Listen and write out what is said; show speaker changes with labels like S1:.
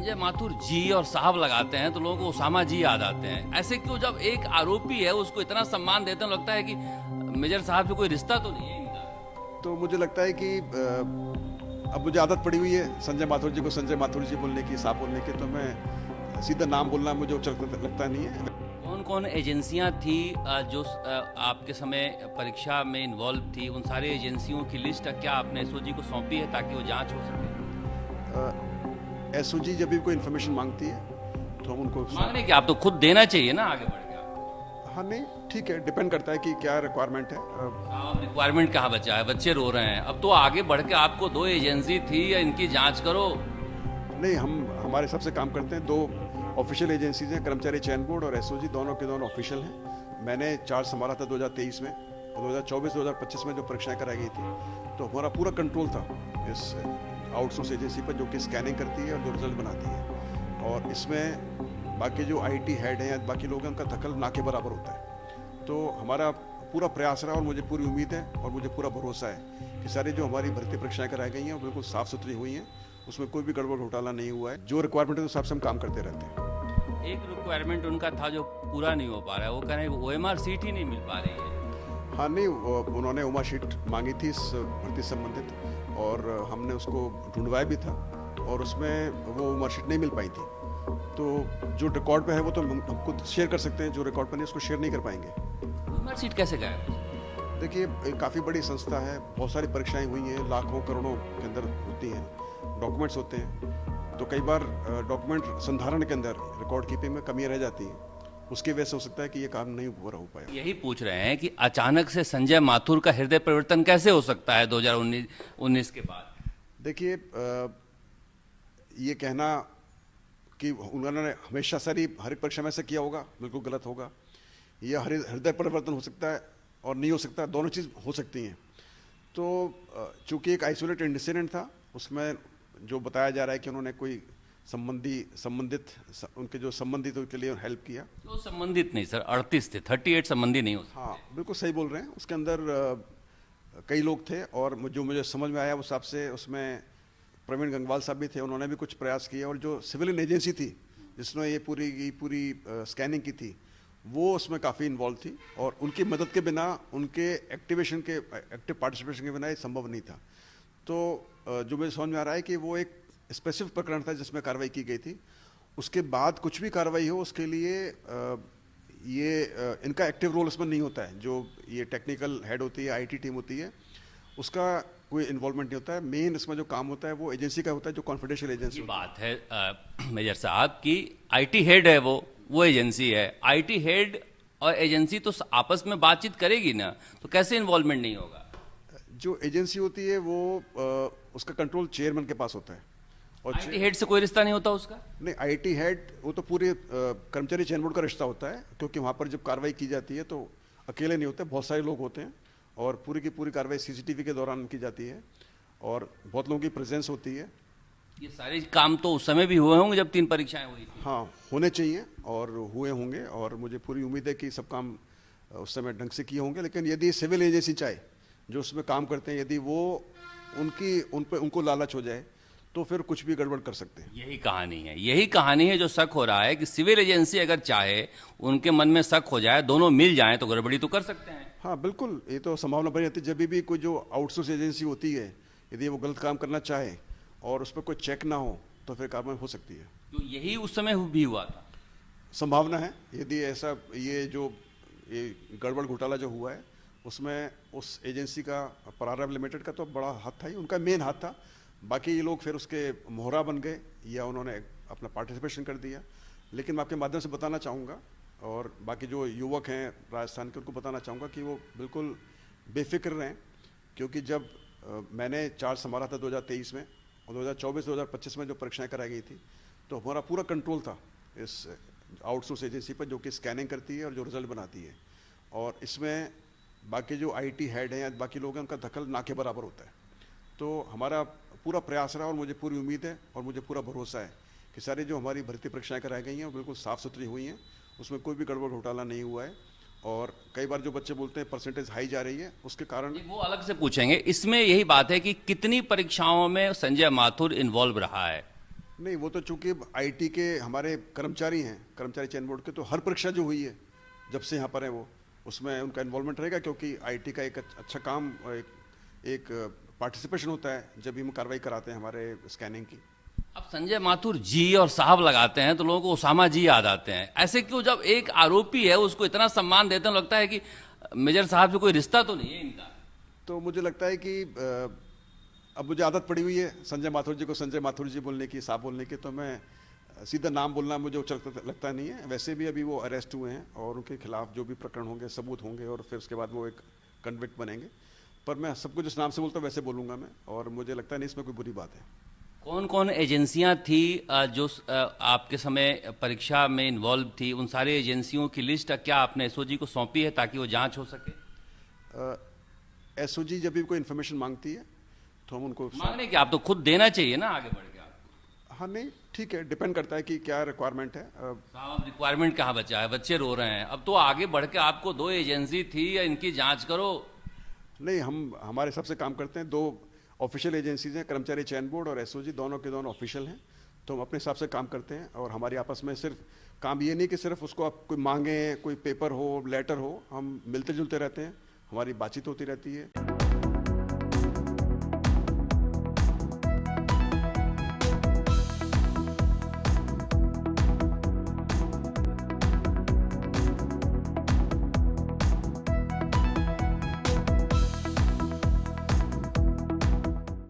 S1: संजय माथुर जी और साहब लगाते हैं तो लोगों को ओसामा जी याद आते हैं। ऐसे क्यों? जब एक आरोपी है उसको इतना सम्मान देते हैं, लगता है कि मेजर साहब से कोई रिश्ता तो नहीं है इनका।
S2: तो मुझे लगता है कि अब मुझे आदत पड़ी हुई है संजय माथुर जी को संजय माथुर जी बोलने की, साहब बोलने की, तो मैं सीधा नाम बोलना मुझे उचित लगता नहीं है।
S1: कौन कौन एजेंसियां थी जो आपके समय परीक्षा में इन्वॉल्व थी? उन सारी एजेंसियों की लिस्ट क्या आपने एसओजी को सौंपी है ताकि वो जांच हो सके?
S2: एसओजी जब भी कोई इन्फॉर्मेशन मांगती है तो हम उनको
S1: मांगने की आप तो खुद देना चाहिए ना आगे बढ़ के आपको।
S2: हाँ नहीं ठीक है, डिपेंड करता है कि क्या रिक्वायरमेंट है।
S1: आप रिक्वायरमेंट कहाँ बचा है? बच्चे रो रहे हैं। अब तो आगे बढ़ के आपको दो एजेंसी थी या इनकी जांच करो।
S2: नहीं, हम हमारे हिसाब से काम करते हैं। दो ऑफिशियल एजेंसीज हैं, कर्मचारी चयन बोर्ड और एसओजी, दोनों के दोनों ऑफिशियल हैं। मैंने चार्ज संभाला था 2023 में और 2024-2025 में जो परीक्षाएं कराई गई थी, तो हमारा पूरा कंट्रोल था इस आउटसोर्स एजेंसी पर जो कि स्कैनिंग करती है और जो रिजल्ट बनाती है। और इसमें बाकी जो आईटी हेड हैं या बाकी लोग हैं उनका दखल ना के बराबर होता है। तो हमारा पूरा प्रयास रहा और मुझे पूरी उम्मीद है और मुझे पूरा भरोसा है कि सारी जो हमारी भर्ती परीक्षाएं कराई गई हैं वो बिल्कुल साफ़ सुथरी हुई हैं, उसमें कोई भी गड़बड़ घोटाला नहीं हुआ है। जो रिक्वायरमेंट है उस हिसाब से हम काम करते रहते हैं।
S1: एक रिक्वायरमेंट उनका था जो पूरा नहीं हो पा रहा है, वो कह रहे हैं ओएमआर सीट ही नहीं मिल पा रही है।
S2: हाँ नहीं, उन्होंने ओमा शीट मांगी थी इस भर्ती से संबंधित और हमने उसको ढूंढवाया भी था और उसमें वो ओमा शीट नहीं मिल पाई थी। तो जो रिकॉर्ड पे है वो तो हम खुद शेयर कर सकते हैं, जो रिकॉर्ड पे नहीं उसको शेयर नहीं कर पाएंगे।
S1: ओएमआर सीट कैसे गायब?
S2: देखिए, काफ़ी बड़ी संस्था है, बहुत सारी परीक्षाएं हुई हैं, लाखों करोड़ों के अंदर होती हैं, डॉक्यूमेंट्स होते हैं, तो कई बार डॉक्यूमेंट संधारण के अंदर रिकॉर्ड कीपिंग में कमियां रह जाती हैं। उसकी वजह से हो सकता है कि ये काम नहीं पूरा हो पाया।
S1: यही पूछ रहे हैं कि अचानक से संजय माथुर का हृदय परिवर्तन कैसे हो सकता है 2019 के बाद?
S2: देखिए, ये कहना कि उन्होंने हमेशा सारी हर एक परीक्षा में से किया होगा, बिल्कुल गलत होगा। यह हृदय परिवर्तन हो सकता है और नहीं हो सकता, दोनों चीज़ हो सकती हैं। तो चूंकि एक आइसोलेटेड इंसिडेंट था, उसमें जो बताया जा रहा है कि उन्होंने कोई संबंधित उनके जो संबंधित उनके लिए हेल्प किया।
S1: तो संबंधित नहीं सर, 38 थे, 38 संबंधी नहीं हो सकते।
S2: हाँ बिल्कुल सही बोल रहे हैं। उसके अंदर कई लोग थे और जो मुझे समझ में आया उस हिसाब से उसमें प्रवीण गंगवाल साहब भी थे, उन्होंने भी कुछ प्रयास किए और जो सिविलियन एजेंसी थी जिसने ये पूरी स्कैनिंग की थी वो उसमें काफ़ी इन्वॉल्व थी और उनकी मदद के बिना, उनके एक्टिव पार्टिसिपेशन के बिना ये संभव नहीं था। तो जो मुझे समझ में आ रहा है कि वो एक स्पेसिफिक प्रकरण था जिसमें कार्रवाई की गई थी। उसके बाद कुछ भी कार्रवाई हो उसके लिए इनका एक्टिव रोल इसमें नहीं होता है। जो ये टेक्निकल हेड होती है, आईटी टीम होती है, उसका कोई इन्वॉल्वमेंट नहीं होता है। मेन इसमें जो काम होता है वो एजेंसी का होता है, जो कॉन्फिडेंशियल एजेंसी।
S1: बात है मेजर साहब की आईटी हेड है, वो एजेंसी है। आईटी हेड और एजेंसी तो आपस में बातचीत करेगी ना, तो कैसे इन्वॉल्वमेंट नहीं होगा?
S2: जो एजेंसी होती है वो उसका कंट्रोल चेयरमैन के पास होता है। और
S1: आईटी हेड से कोई रिश्ता नहीं होता उसका?
S2: नहीं, आईटी हेड वो तो पूरे कर्मचारी चयन बोर्ड का रिश्ता होता है, क्योंकि वहाँ पर जब कार्रवाई की जाती है तो अकेले नहीं होते, बहुत सारे लोग होते हैं और पूरी की पूरी कार्रवाई सीसीटीवी के दौरान की जाती है और बहुत लोगों की प्रेजेंस होती है।
S1: ये सारे काम तो उस समय भी हुए होंगे जब 3 परीक्षाएं हुई थी।
S2: हाँ, होने चाहिए और हुए होंगे और मुझे पूरी उम्मीद है कि सब काम उस समय ढंग से किए होंगे। लेकिन यदि सिविल एजेंसी चाहे, जो उसमें काम करते हैं, यदि वो उनको लालच हो जाए तो फिर कुछ भी गड़बड़ कर सकते हैं।
S1: यही कहानी है जो शक हो रहा है कि सिविल एजेंसी अगर चाहे, उनके मन में शक हो जाए, दोनों मिल जाएं तो गड़बड़ी तो कर सकते हैं।
S2: हाँ बिल्कुल, ये तो संभावना बनी रहती है। जब भी कोई जो आउटसोर्स एजेंसी होती है, यदि वो गलत काम करना चाहे और उस पर कोई चेक ना हो तो फिर कार्रवाई हो सकती है।
S1: तो यही उस समय भी हुआ था।
S2: संभावना है, यदि ऐसा ये गड़बड़ घोटाला जो हुआ है उसमें उस एजेंसी का, प्रारंभ लिमिटेड का तो बड़ा हाथ था ही, उनका मेन हाथ था। बाकी ये लोग फिर उसके मोहरा बन गए या उन्होंने अपना पार्टिसिपेशन कर दिया। लेकिन मैं आपके माध्यम से बताना चाहूँगा और बाकी जो युवक हैं राजस्थान के, उनको बताना चाहूँगा कि वो बिल्कुल बेफिक्र रहें, क्योंकि जब मैंने चार्ज संभाला था 2023 में और 2024-2025 में जो परीक्षाएं कराई गई थी, तो हमारा पूरा कंट्रोल था इस आउटसोर्स एजेंसी पर जो कि स्कैनिंग करती है और जो रिजल्ट बनाती है। और इसमें बाकी जो आईटी हेड हैं या बाकी लोग हैं उनका दखल ना के बराबर होता है। तो हमारा पूरा प्रयास रहा और मुझे पूरी उम्मीद है और मुझे पूरा भरोसा है कि सारी जो हमारी भर्ती परीक्षाएं कराई गई हैं वो बिल्कुल साफ़ सुथरी हुई हैं, उसमें कोई भी गड़बड़ घोटाला नहीं हुआ है। और कई बार जो बच्चे बोलते हैं परसेंटेज हाई जा रही है, उसके कारण
S1: वो अलग से पूछेंगे। इसमें यही बात है कि कितनी परीक्षाओं में संजय माथुर इन्वॉल्व रहा है?
S2: नहीं, वो तो चूंकि आईटी के हमारे कर्मचारी हैं, कर्मचारी चयन बोर्ड के, तो हर परीक्षा जो हुई है जब से यहाँ पर है वो, उसमें उनका इन्वॉल्वमेंट रहेगा, क्योंकि आईटी का एक अच्छा काम, एक पार्टिसिपेशन होता है जब भी हम कार्रवाई कराते हैं हमारे स्कैनिंग की।
S1: अब संजय माथुर जी और साहब लगाते हैं तो लोगों को उसामा जी याद आते हैं। ऐसे क्यों? जब एक आरोपी है उसको इतना सम्मान देते हैं, लगता है कि मेजर साहब से कोई रिश्ता तो नहीं है इनका।
S2: तो मुझे लगता है कि अब मुझे आदत पड़ी हुई है संजय माथुर जी को संजय माथुर जी बोलने की, साहब बोलने की, तो मैं सीधा नाम बोलना मुझे उचित लगता नहीं है। वैसे भी अभी वो अरेस्ट हुए हैं और उनके खिलाफ जो भी प्रकरण होंगे, सबूत होंगे, और फिर उसके बाद वो एक कन्विक्ट बनेंगे। पर मैं सबको जिस नाम से बोलता हूँ वैसे बोलूँगा मैं, और मुझे लगता नहीं इसमें कोई बुरी बात है।
S1: कौन कौन एजेंसियां थी जो आपके समय परीक्षा में इन्वॉल्व थी? उन सारी एजेंसियों की लिस्ट क्या आपने एसओजी को सौंपी है ताकि वो जांच हो सके?
S2: एसओजी जब भी कोई इन्फॉर्मेशन मांगती है तो हम उनको
S1: मांगने की आप तो खुद देना चाहिए ना आगे बढ़ के आपको।
S2: हाँ, नहीं ठीक है, डिपेंड करता है कि क्या रिक्वायरमेंट है।
S1: साहब रिक्वायरमेंट कहाँ बचा है? बच्चे रो रहे हैं। अब तो आगे बढ़ के आपको दो एजेंसी थी या इनकी जांच करो।
S2: नहीं, हम हमारे हिसाब से काम करते हैं। दो ऑफिशियल एजेंसीज हैं, कर्मचारी चयन बोर्ड और एसओजी, दोनों के दोनों ऑफिशियल हैं, तो हम अपने हिसाब से काम करते हैं। और हमारी आपस में सिर्फ काम ये नहीं कि सिर्फ उसको आप कोई मांगे, कोई पेपर हो, लेटर हो, हम मिलते जुलते रहते हैं, हमारी बातचीत होती रहती है।